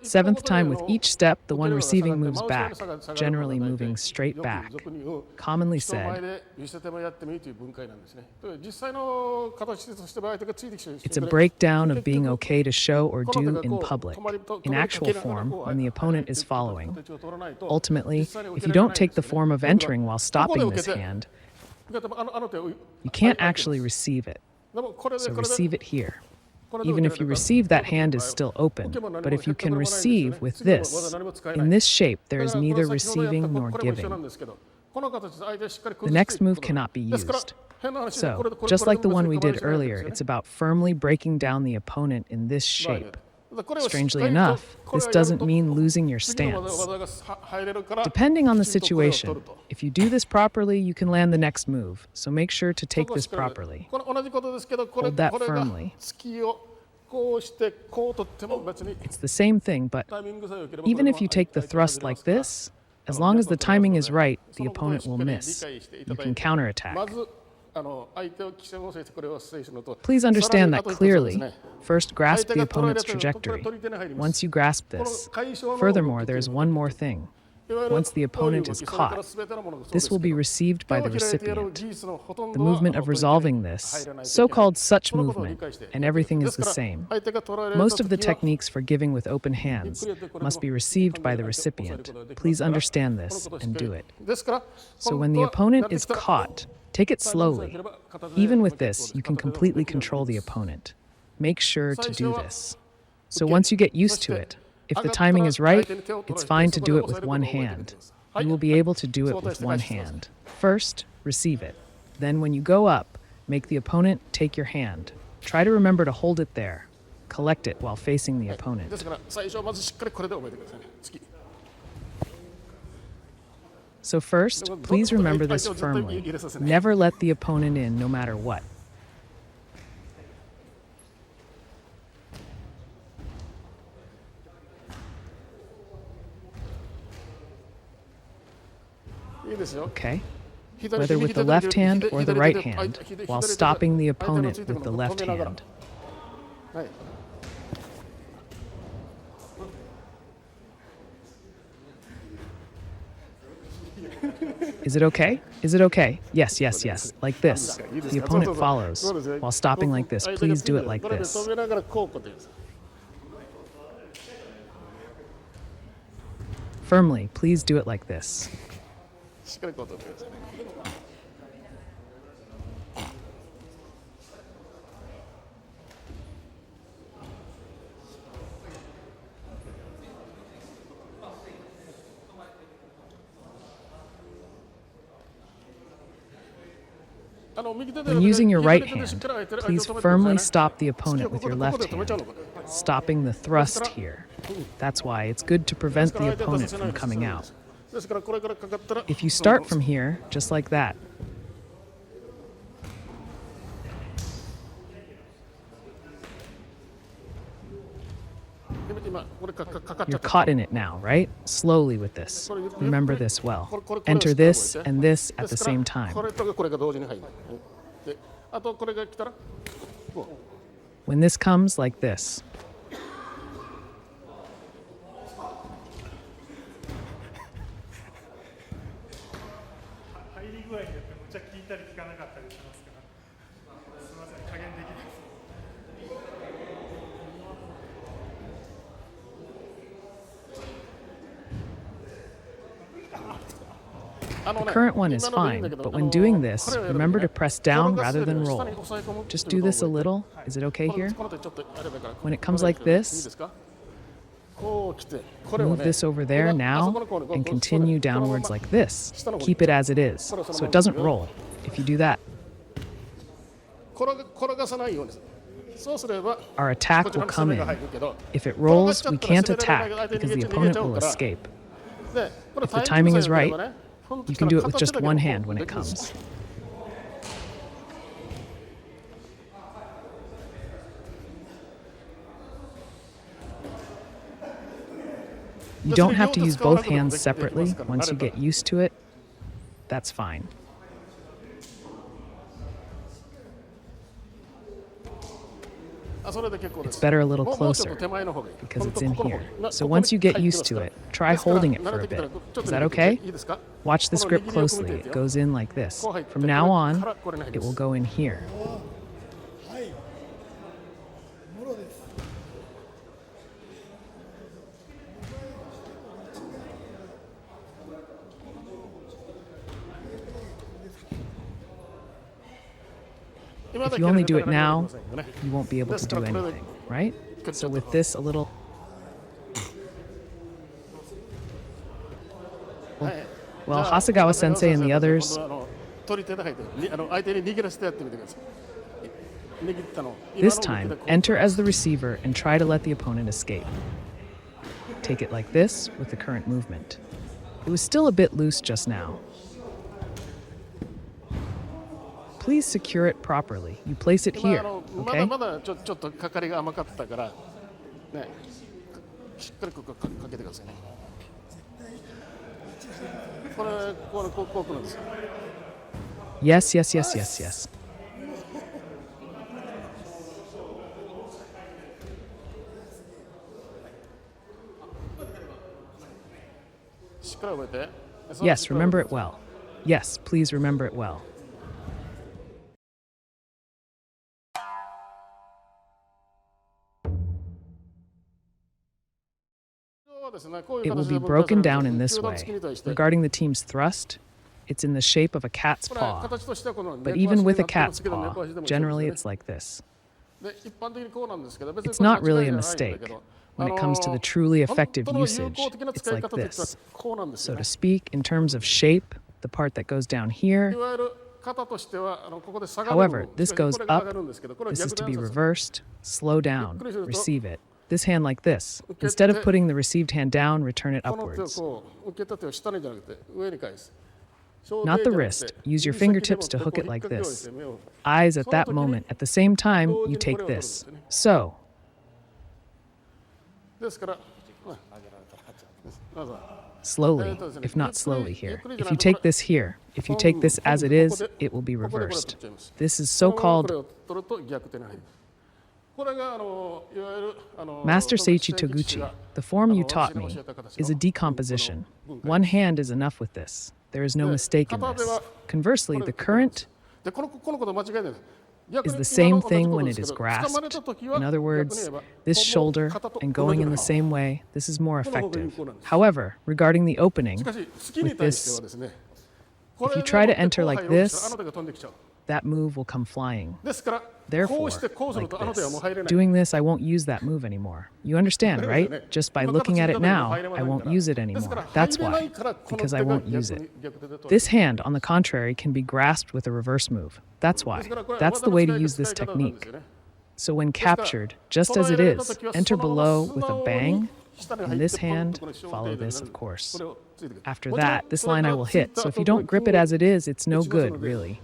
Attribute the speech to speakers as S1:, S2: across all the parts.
S1: Seventh time, with each step, the one receiving moves back, generally moving straight back. Commonly said, it's a breakdown of being okay to show or do in public, in actual form, when the opponent is following. Ultimately, if you don't take the form of entering while stopping this hand, you can't actually receive it. So receive it here. Even if you receive, that hand is still open. But if you can receive with this, in this shape, there is neither receiving nor giving. The next move cannot be used. So, just like the one we did earlier, it's about firmly breaking down the opponent in this shape. Strangely enough, this doesn't mean losing your stance. Depending on the situation, if you do this properly, you can land the next move, so make sure to take this properly. Hold that firmly. It's the same thing, but even if you take the thrust like this, as long as the timing is right, the opponent will miss. You can counterattack. Please understand that clearly. First, grasp the opponent's trajectory. Once you grasp this, furthermore, there is one more thing. Once the opponent is caught, this will be received by the recipient. The movement of resolving this, so-called such movement, and everything is the same. Most of the techniques for giving with open hands must be received by the recipient. Please understand this and do it. So when the opponent is caught, take it slowly. Even with this, you can completely control the opponent. Make sure to do this. So once you get used to it, if the timing is right, it's fine to do it with one hand. You will be able to do it with one hand. First, receive it. Then when you go up, make the opponent take your hand. Try to remember to hold it there. Collect it while facing the opponent. So first, please remember this firmly. Never let the opponent in, no matter what. Okay? Whether with the left hand or the right hand, while stopping the opponent with the left hand. Is it okay? Is it okay? Yes, yes, yes. Like this. The opponent follows. While stopping like this, please do it like this. Firmly, please do it like this. When using your right hand, please firmly stop the opponent with your left hand, stopping the thrust here. That's why it's good to prevent the opponent from coming out. If you start from here, just like that, you're caught in it now, right? Slowly with this. Remember this well. Enter this and this at the same time. When this comes, like this. The current one is fine, but when doing this, remember to press down rather than roll. Just do this a little. Is it okay here? When it comes like this, move this over there now and continue downwards like this. Keep it as it is, so it doesn't roll. If you do that, our attack will come in. If it rolls, we can't attack because the opponent will escape. If the timing is right, you can do it with just one hand when it comes. You don't have to use both hands separately. Once you get used to it, that's fine. It's better a little closer because it's in here. So once you get used to it, try holding it for a bit. Is that okay? Watch this grip closely. It goes in like this. From now on, it will go in here. If you only do it now, you won't be able to do anything, right? So with this a little... Well, Hasegawa-sensei and the others... This time, enter as the receiver and try to let the opponent escape. Take it like this with the current movement. It was still a bit loose just now. Please secure it properly. You place it here, okay? Yes, yes, yes, yes, yes. Yes, remember it well. Yes, please remember it well. It will be broken down in this way. Regarding the team's thrust, it's in the shape of a cat's paw. But even with a cat's paw, generally it's like this. It's not really a mistake. When it comes to the truly effective usage, it's like this. So to speak, in terms of shape, the part that goes down here. However, this goes up. This is to be reversed. Slow down. Receive it. This hand like this. Instead of putting the received hand down, return it upwards. Not the wrist. Use your fingertips to hook it like this. Eyes at that moment. At the same time, you take this. So. Slowly, if not slowly here. If you take this here, if you take this as it is, it will be reversed. This is so-called... Master Seiichi Toguchi, the form you taught me is a decomposition. One hand is enough with this. There is no mistake in this. Conversely, the current is the same thing when it is grasped. In other words, this shoulder and going in the same way, this is more effective. However, regarding the opening, with this, if you try to enter like this, that move will come flying. Therefore, like this. Doing this, I won't use that move anymore. You understand, right? Just by looking at it now, I won't use it anymore. That's why, because I won't use it. This hand, on the contrary, can be grasped with a reverse move. That's why. That's the way to use this technique. So when captured, just as it is, enter below with a bang. In this hand, follow this, of course. After that, this line I will hit, so if you don't grip it as it is, it's no good, really.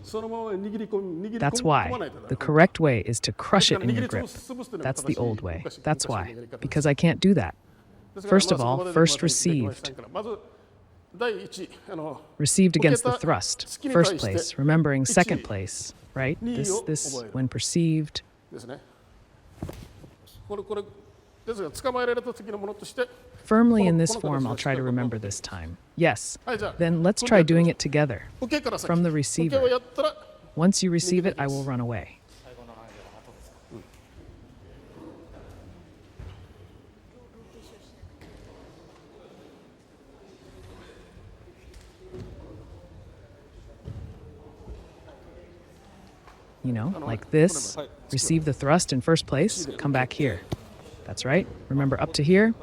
S1: That's why. The correct way is to crush it in your grip. That's the old way. That's why. Because I can't do that. First of all, first received. Received against the thrust. First place, remembering second place, right? This, when perceived. Firmly in this form, I'll try to remember this time. Yes. Then let's try doing it together. From the receiver. Once you receive it, I will run away. You know, like this. Receive the thrust in first place, come back here. That's right. Remember up to here?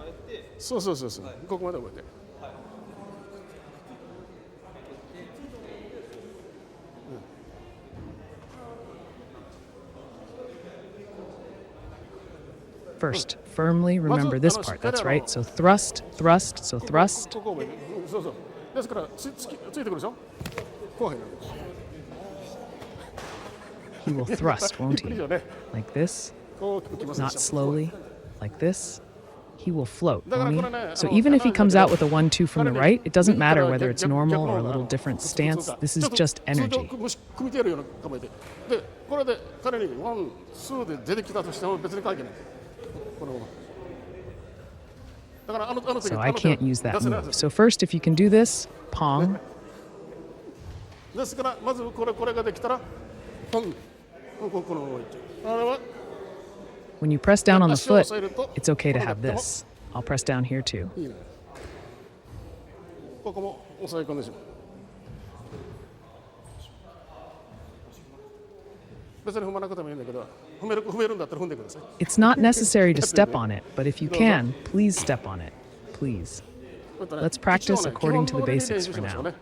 S1: First, firmly remember this part. That's right. So thrust, thrust, so thrust. He will thrust, won't he? Like this. Not slowly. Like this. he will float, won't he? So even if he comes out with a 1-2 from the right, it doesn't matter whether it's normal or a little different stance. This is just energy. So I can't use that move. So first, if you can do this, pong. When you press down on the foot, it's okay to have this. I'll press down here too. It's not necessary to step on it, but if you can, please step on it. Please. Let's practice according to the basics for now.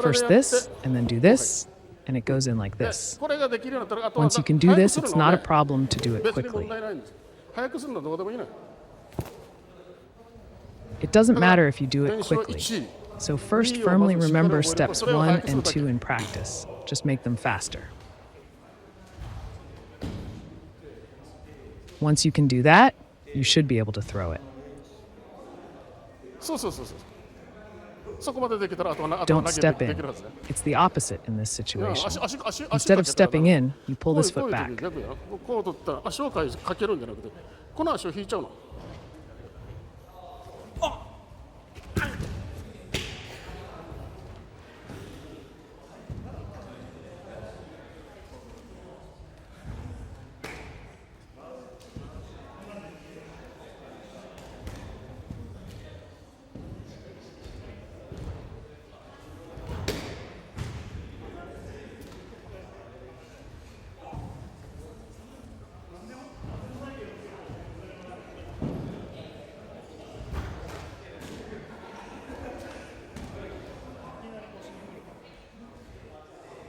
S1: First this, and then do this, and it goes in like this. Once you can do this, it's not a problem to do it quickly. It doesn't matter if you do it quickly. So first, firmly remember steps 1 and 2 in practice. Just make them faster. Once you can do that, you should be able to throw it. Don't step in. It's the opposite in this situation. Instead of stepping in, you pull this foot back.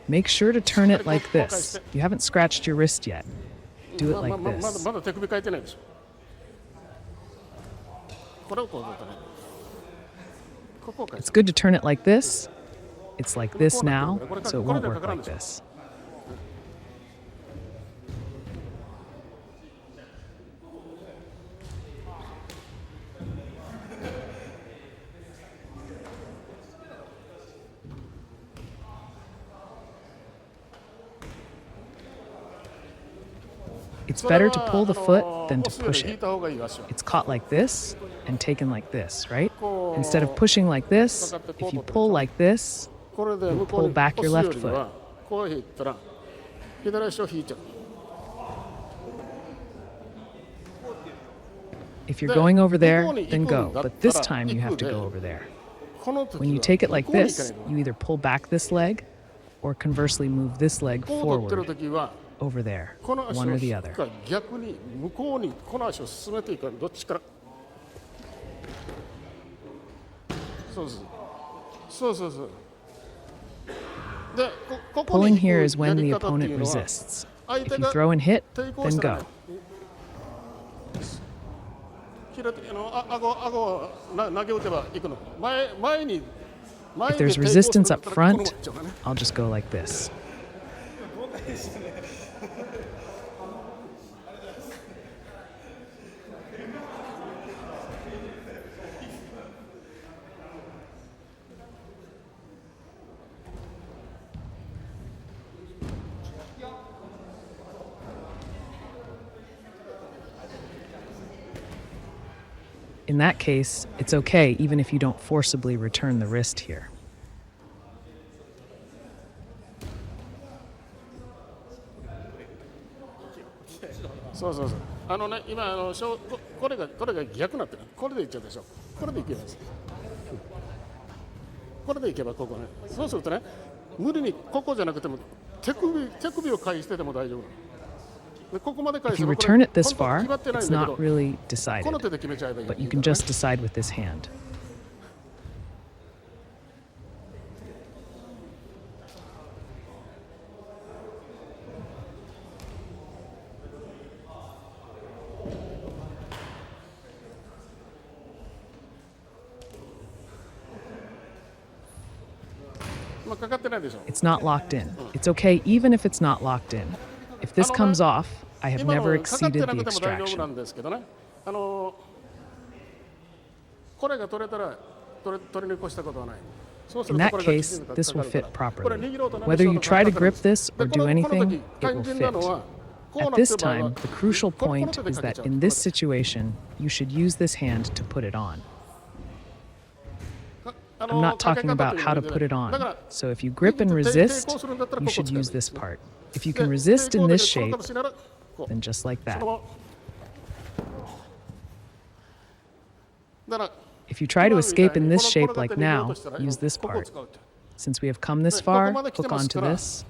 S1: Make sure to turn it like this. You haven't scratched your wrist yet. Do it like this. It's good to turn it like this. It's like this now, so it won't work like this. It's better to pull the foot than to push it. It's caught like this and taken like this, right? Instead of pushing like this, if you pull like this, you pull back your left foot. If you're going over there, then go, but this time you have to go over there. When you take it like this, you either pull back this leg or conversely move this leg forward. Over there, one or the other. Pulling here is when the opponent resists. If you throw and hit, then go. If there's resistance up front, I'll just go like this. In that case, it's okay even if you don't forcibly return the wrist here. If you return it this far, it's not really decided, but you can just decide with this hand. It's not locked in. It's okay even if it's not locked in. If this comes off, I have never exceeded the extraction. In that case, this will fit properly. Whether you try to grip this or do anything, it will fit. At this time, the crucial point is that in this situation, you should use this hand to put it on. I'm not talking about how to put it on. So if you grip and resist, you should use this part. If you can resist in this shape, then just like that. If you try to escape in this shape like now, use this part. Since we have come this far, hook onto this.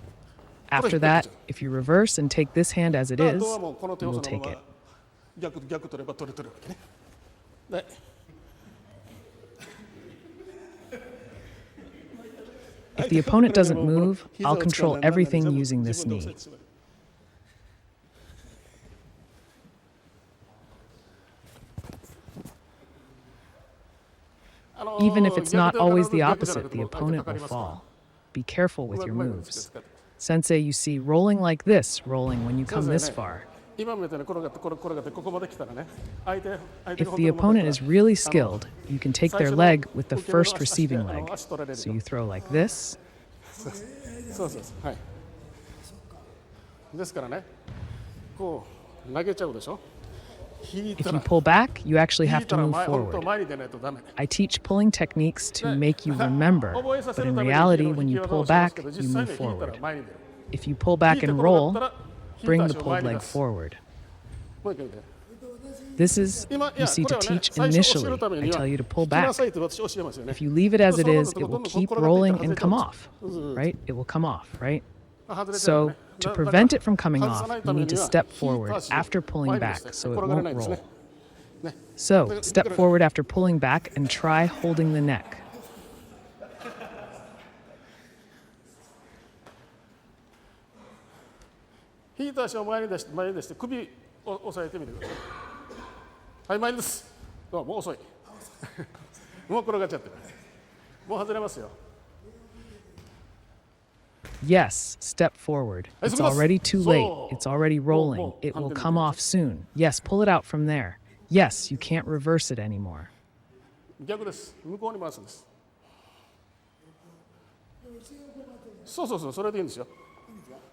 S1: After that, if you reverse and take this hand as it is, you will take it. If the opponent doesn't move, I'll control everything using this knee. Even if it's not always the opposite, the opponent will fall. Be careful with your moves. Sensei, you see, rolling like this, rolling when you come this far. If the opponent is really skilled, you can take their leg with the first receiving leg. So you throw like this. If you pull back, you actually have to move forward. I teach pulling techniques to make you remember, but in reality, when you pull back, you move forward. If you pull back and roll, bring the pulled leg forward. This is, you see, to teach initially. I tell you to pull back. If you leave it as it is, it will keep rolling and come off, right? It will come off, right? So, to prevent it from coming off, you need to step forward after pulling back so it won't roll. So, step forward after pulling back and try holding the neck. Yes, step forward. It's already too late. It's already rolling. It will come off soon. Yes, pull it out from there. Yes, you can't reverse it anymore.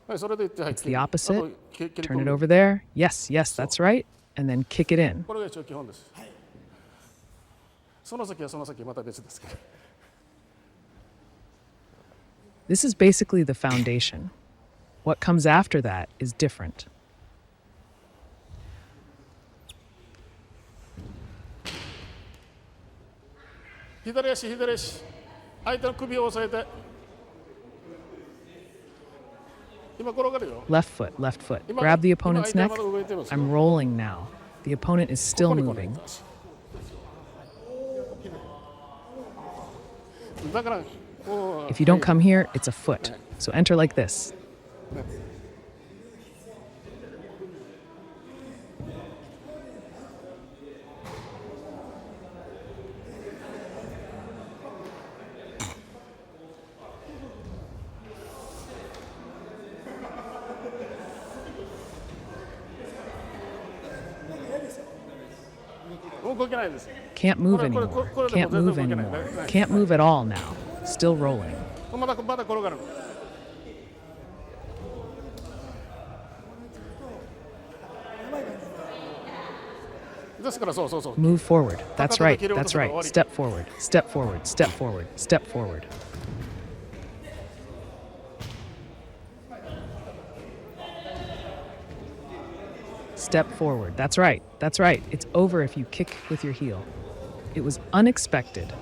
S1: It's the opposite. Turn it over there. Yes, yes, that's right. And then kick it in. This is basically the foundation. What comes after that is different. Left foot, left foot. Grab the opponent's neck. I'm rolling now. The opponent is still moving. If you don't come here, it's a foot. So enter like this. Can't move anymore. Can't move anymore. Can't move at all now. Still rolling. Move forward. That's right. That's right. Step forward. Step forward. Step forward. Step forward. Step forward. That's right. That's right. It's over if you kick with your heel. It was unexpected.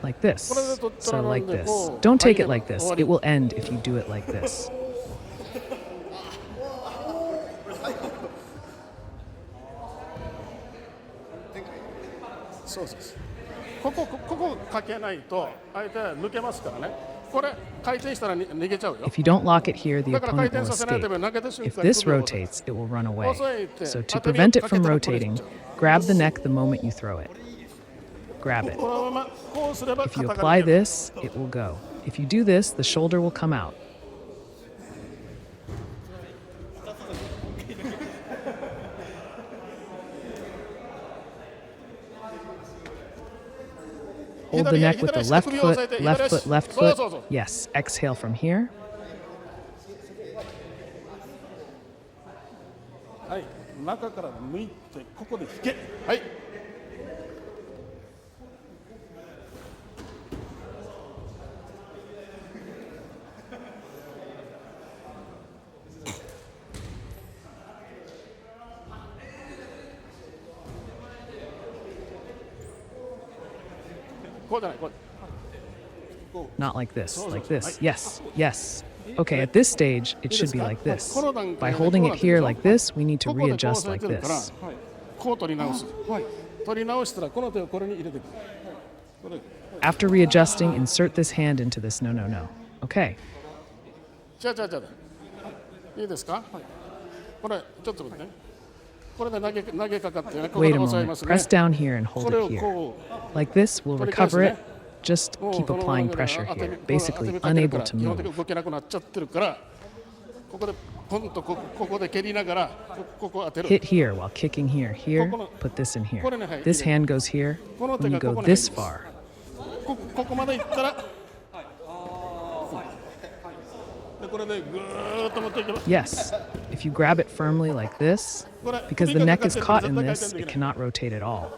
S1: Like this. So like this. Don't take it like this. It will end if you do it like this. If you don't lock it here, the opponent will escape. If this rotates, it will run away. So to prevent it from rotating, grab the neck the moment you throw it. Grab it. If you apply this, it will go. If you do this, the shoulder will come out. Hold the neck with the left foot, left foot, left foot. Yes, exhale from here. Not like this, like this. Yes, yes. Okay, at this stage, it should be like this. By holding it here like this, we need to readjust like this. After readjusting, insert this hand into this. No, no, no. Okay. Wait a moment. Press down here and hold it here. Like this, we'll recover it. Just keep applying pressure here, basically unable to move. Hit here while kicking here. Here, put this in here. This hand goes here when you go this far. Yes, if you grab it firmly like this, because the neck is caught in this, it cannot rotate at all.